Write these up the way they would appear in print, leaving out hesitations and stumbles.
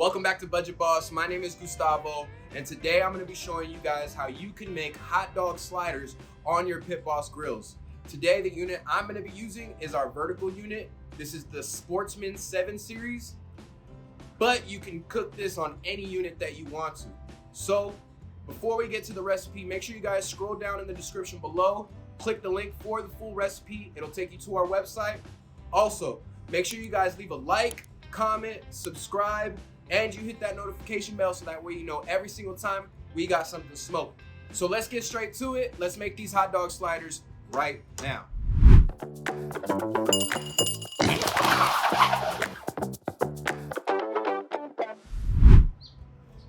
Welcome back to Budget Boss. My name is Gustavo, and today I'm going to be showing you guys how you can make hot dog sliders on your Pit Boss grills. Today, the unit I'm going to be using is our vertical unit. This is the Sportsman 7 series, but you can cook this on any unit that you want to. So, before we get to the recipe, make sure you guys scroll down in the description below, click the link for the full recipe. It'll take you to our website. Also, make sure you guys leave a like, comment, subscribe, and you hit that notification bell so that way you know every single time we got something to smoke. So let's get straight to it. Let's make these hot dog sliders right now.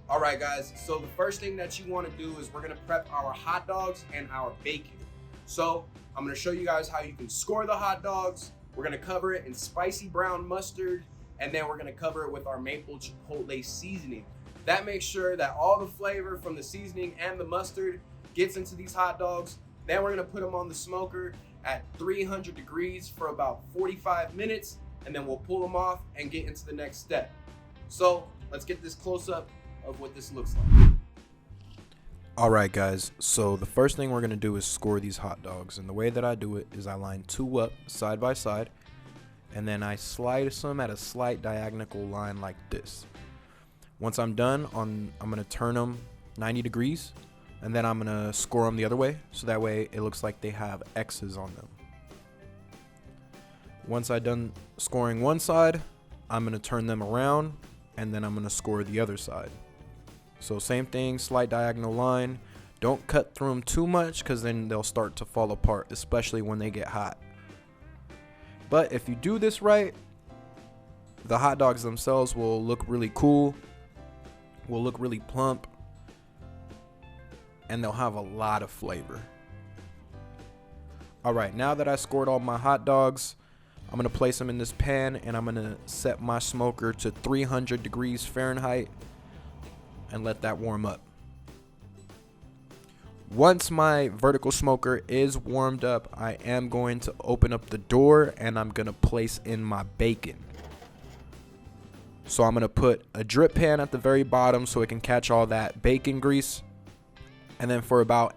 All right, guys, so the first thing that you want to do is we're going to prep our hot dogs and our bacon. So I'm going to show you guys how you can score the hot dogs. We're going to cover it in spicy brown mustard, and then we're going to cover it with our maple chipotle seasoning. That makes sure that all the flavor from the seasoning and the mustard gets into these hot dogs. Then we're going to put them on the smoker at 300 degrees for about 45 minutes, and then we'll pull them off and get into the next step. So let's get this close up of what this looks like. Alright guys, so the first thing we're going to do is score these hot dogs, and the way that I do it is I line two up side by side, and then I slice them at a slight diagonal line like this. Once I'm done, I'm going to turn them 90 degrees, and then I'm going to score them the other way, so that way it looks like they have X's on them. Once I'm done scoring one side, I'm going to turn them around, and then I'm going to score the other side. So same thing, slight diagonal line. Don't cut through them too much because then they'll start to fall apart, especially when they get hot. But if you do this right, the hot dogs themselves will look really cool, will look really plump, and they'll have a lot of flavor. Alright, now that I scored all my hot dogs, I'm going to place them in this pan, and I'm going to set my smoker to 300 degrees Fahrenheit and let that warm up. Once my vertical smoker is warmed up, I am going to open up the door and I'm going to place in my bacon. So I'm going to put a drip pan at the very bottom so it can catch all that bacon grease. And then for about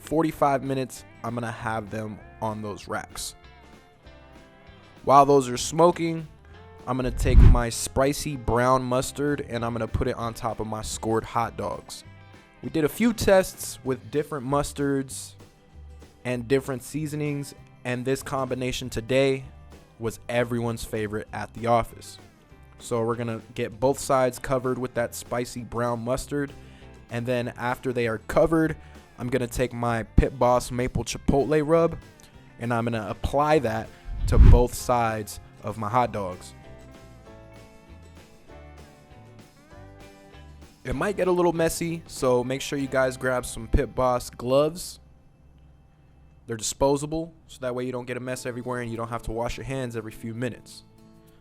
45 minutes, I'm going to have them on those racks. While those are smoking, I'm going to take my spicy brown mustard and I'm going to put it on top of my scored hot dogs. We did a few tests with different mustards and different seasonings, and this combination today was everyone's favorite at the office. So we're going to get both sides covered with that spicy brown mustard, and then after they are covered, I'm going to take my Pit Boss maple chipotle rub and I'm going to apply that to both sides of my hot dogs. It might get a little messy, so make sure you guys grab some Pit Boss gloves. They're disposable, so that way you don't get a mess everywhere and you don't have to wash your hands every few minutes.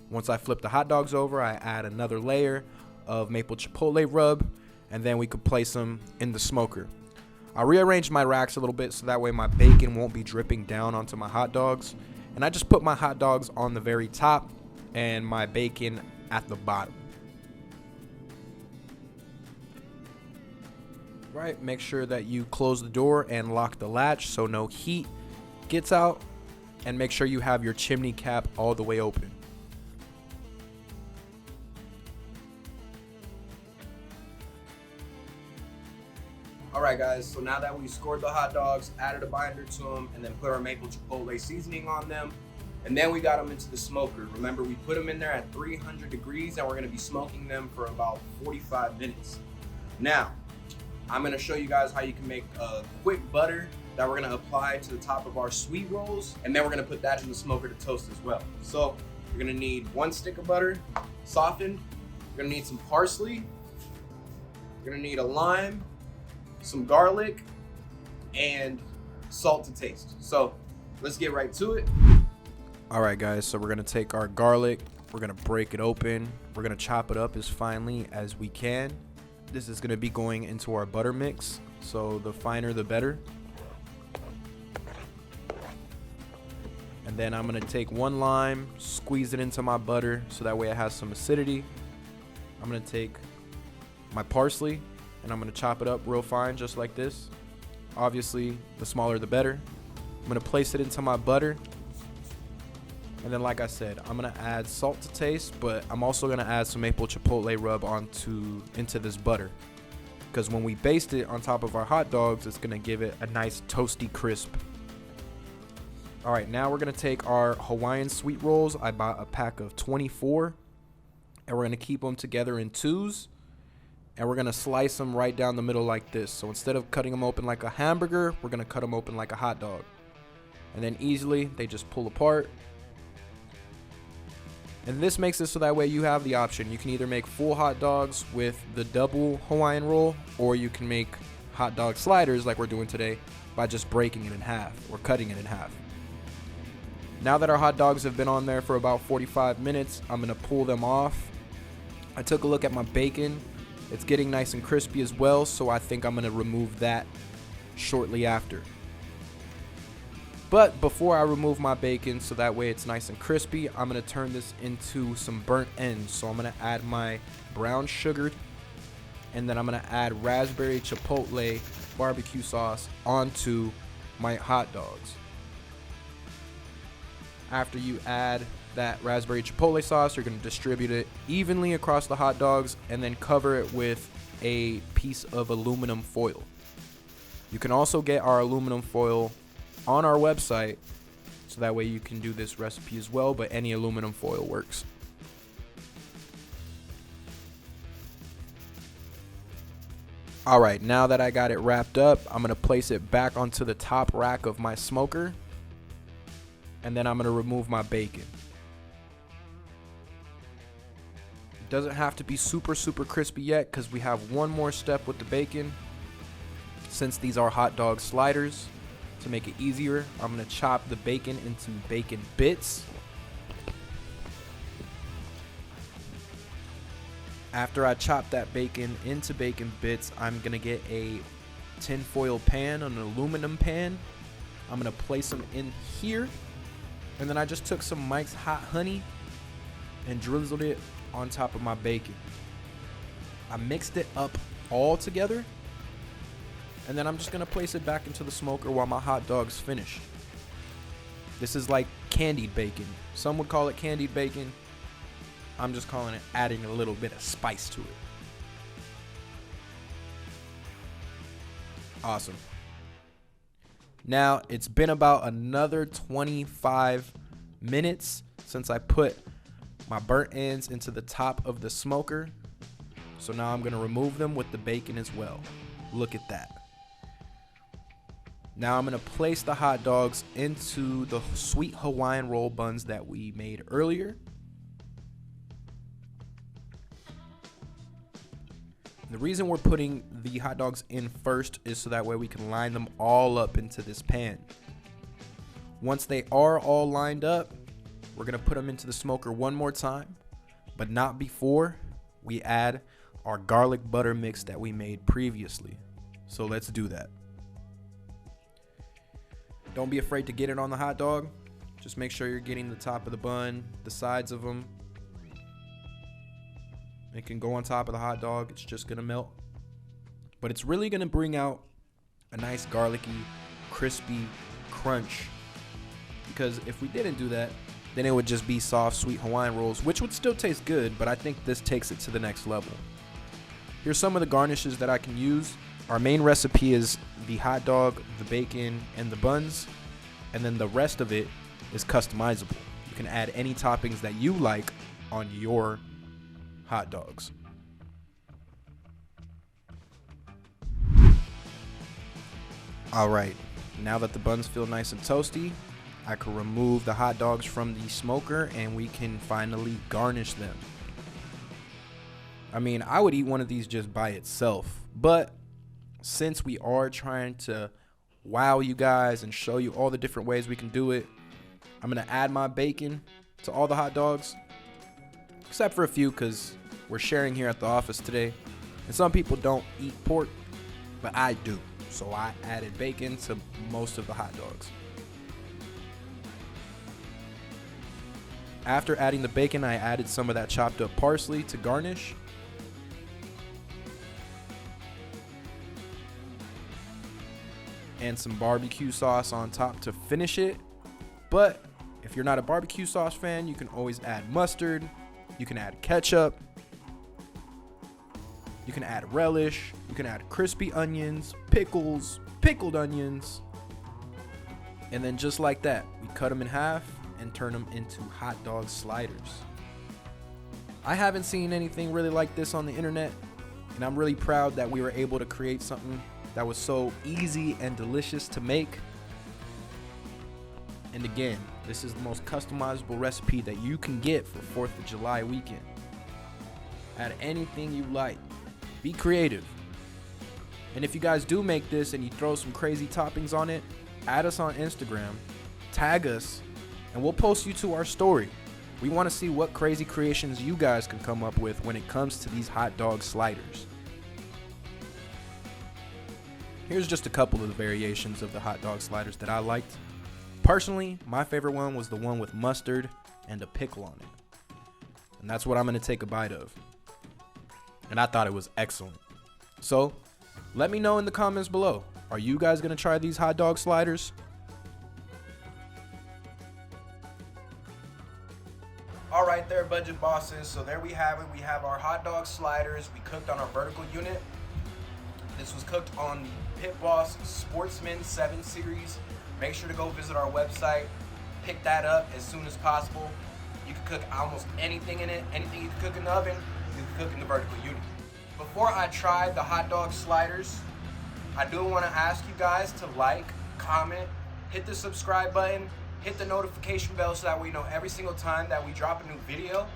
Once I flip the hot dogs over, I add another layer of maple chipotle rub, and then we could place them in the smoker. I rearranged my racks a little bit so that way my bacon won't be dripping down onto my hot dogs. And I just put my hot dogs on the very top and my bacon at the bottom. Right, make sure that you close the door and lock the latch so no heat gets out, and make sure you have your chimney cap all the way open. Alright guys, so now that we scored the hot dogs, added a binder to them, and then put our maple chipotle seasoning on them, and then we got them into the smoker. Remember, we put them in there at 300 degrees and we're going to be smoking them for about 45 minutes. Now, I'm going to show you guys how you can make a quick butter that we're going to apply to the top of our sweet rolls, and then we're going to put that in the smoker to toast as well. So you're going to need 1 stick of butter, softened. You're going to need some parsley. You're going to need a lime, some garlic, and salt to taste. So let's get right to it. Alright guys, so we're going to take our garlic, we're going to break it open, we're going to chop it up as finely as we can. This is going to be going into our butter mix, so the finer the better. And then I'm going to take 1 lime, squeeze it into my butter so that way it has some acidity. I'm gonna take my parsley and I'm gonna chop it up real fine, just like this. Obviously, the smaller the better. I'm gonna place it into my butter. And then, like I said, I'm gonna add salt to taste, but I'm also gonna add some maple chipotle rub into this butter. Because when we baste it on top of our hot dogs, it's gonna give it a nice toasty crisp. All right, now we're gonna take our Hawaiian sweet rolls. I bought a pack of 24, and we're gonna keep them together in twos, and we're gonna slice them right down the middle like this. So instead of cutting them open like a hamburger, we're gonna cut them open like a hot dog. And then easily, they just pull apart. And this makes it so that way you have the option. You can either make full hot dogs with the double Hawaiian roll, or you can make hot dog sliders like we're doing today by just breaking it in half or cutting it in half. Now that our hot dogs have been on there for about 45 minutes, I'm gonna pull them off. I took a look at my bacon. It's getting nice and crispy as well, so I think I'm gonna remove that shortly after. But before I remove my bacon, so that way it's nice and crispy, I'm gonna turn this into some burnt ends. So I'm gonna add my brown sugar, and then I'm gonna add raspberry chipotle barbecue sauce onto my hot dogs. After you add that raspberry chipotle sauce, you're gonna distribute it evenly across the hot dogs and then cover it with a piece of aluminum foil. You can also get our aluminum foil on our website, so that way you can do this recipe as well, but any aluminum foil works. All right, now that I got it wrapped up, I'm gonna place it back onto the top rack of my smoker, and then I'm gonna remove my bacon. It doesn't have to be super crispy yet, because we have one more step with the bacon. Since these are hot dog sliders, to make it easier, I'm gonna chop the bacon into bacon bits. After I chop that bacon into bacon bits, I'm gonna get a tinfoil pan, an aluminum pan. I'm gonna place them in here, and then I just took some Mike's Hot Honey and drizzled it on top of my bacon. I mixed it up all together, and then I'm just gonna place it back into the smoker while my hot dogs finish. This is like candied bacon. Some would call it candied bacon. I'm just calling it adding a little bit of spice to it. Awesome. Now it's been about another 25 minutes since I put my burnt ends into the top of the smoker. So now I'm gonna remove them with the bacon as well. Look at that. Now I'm gonna place the hot dogs into the sweet Hawaiian roll buns that we made earlier. The reason we're putting the hot dogs in first is so that way we can line them all up into this pan. Once they are all lined up, we're gonna put them into the smoker one more time, but not before we add our garlic butter mix that we made previously. So let's do that. Don't be afraid to get it on the hot dog. Just make sure you're getting the top of the bun, the sides of them. It can go on top of the hot dog. It's just gonna melt. But it's really gonna bring out a nice garlicky, crispy crunch. Because if we didn't do that, then it would just be soft, sweet Hawaiian rolls, which would still taste good, but I think this takes it to the next level. Here's some of the garnishes that I can use. Our main recipe is the hot dog, the bacon, and the buns, and then the rest of it is customizable. You can add any toppings that you like on your hot dogs. All right, now that the buns feel nice and toasty, I can remove the hot dogs from the smoker and we can finally garnish them. I mean, I would eat one of these just by itself, but since we are trying to wow you guys and show you all the different ways we can do it, I'm gonna add my bacon to all the hot dogs, except for a few because we're sharing here at the office today, and some people don't eat pork, but I do, so I added bacon to most of the hot dogs. After adding the bacon, I added some of that chopped up parsley to garnish, and some barbecue sauce on top to finish it. But if you're not a barbecue sauce fan, you can always add mustard, you can add ketchup, you can add relish, you can add crispy onions, pickles, pickled onions, and then just like that, we cut them in half and turn them into hot dog sliders. I haven't seen anything really like this on the internet, and I'm really proud that we were able to create something that was so easy and delicious to make. And again, this is the most customizable recipe that you can get for 4th of July weekend. Add anything you like. Be creative. And if you guys do make this and you throw some crazy toppings on it, add us on Instagram, tag us, and we'll post you to our story. We want to see what crazy creations you guys can come up with when it comes to these hot dog sliders. Here's just a couple of the variations of the hot dog sliders that I liked. Personally, my favorite one was the one with mustard and a pickle on it. And that's what I'm going to take a bite of. And I thought it was excellent. So, let me know in the comments below. Are you guys going to try these hot dog sliders? All right there, budget bosses. So there we have it. We have our hot dog sliders. We cooked on our vertical unit. This was cooked on the Pit Boss Sportsman 7 series. Make sure to go visit our website. Pick that up as soon as possible. You can cook almost anything in it. Anything you can cook in the oven, you can cook in the vertical unit. Before I try the hot dog sliders, I do want to ask you guys to like, comment, hit the subscribe button, hit the notification bell so that we know every single time that we drop a new video.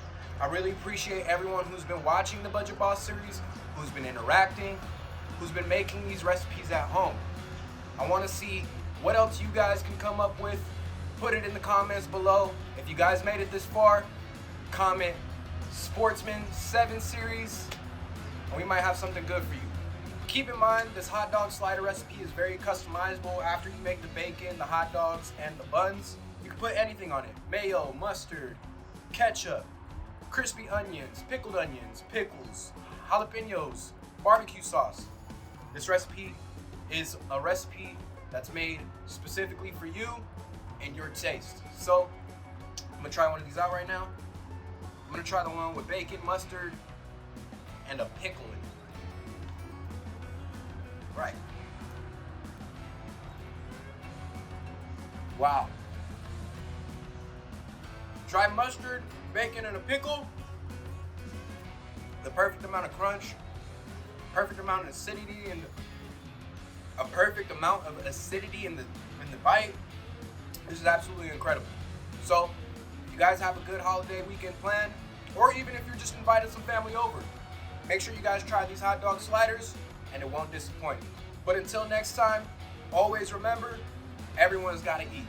I really appreciate everyone who's been watching the Budget Boss series, who's been interacting, who's been making these recipes at home. I want to see what else you guys can come up with. Put it in the comments below. If you guys made it this far, comment Sportsman 7 series, and we might have something good for you. Keep in mind, this hot dog slider recipe is very customizable. After you make the bacon, the hot dogs, and the buns, you can put anything on it. Mayo, mustard, ketchup, crispy onions, pickles, jalapenos, barbecue sauce. This recipe is a recipe that's made specifically for you and your taste. So, I'm gonna try one of these out right now. I'm gonna try the one with bacon, mustard, and a pickle in it. Right. Wow. Dry mustard, bacon, and a pickle. The perfect amount of crunch, perfect amount of acidity, and a perfect amount of acidity in the bite. This is absolutely incredible. So, if you guys have a good holiday weekend planned, or even if you're just inviting some family over, make sure you guys try these hot dog sliders, and it won't disappoint you. But until next time, always remember, everyone's got to eat.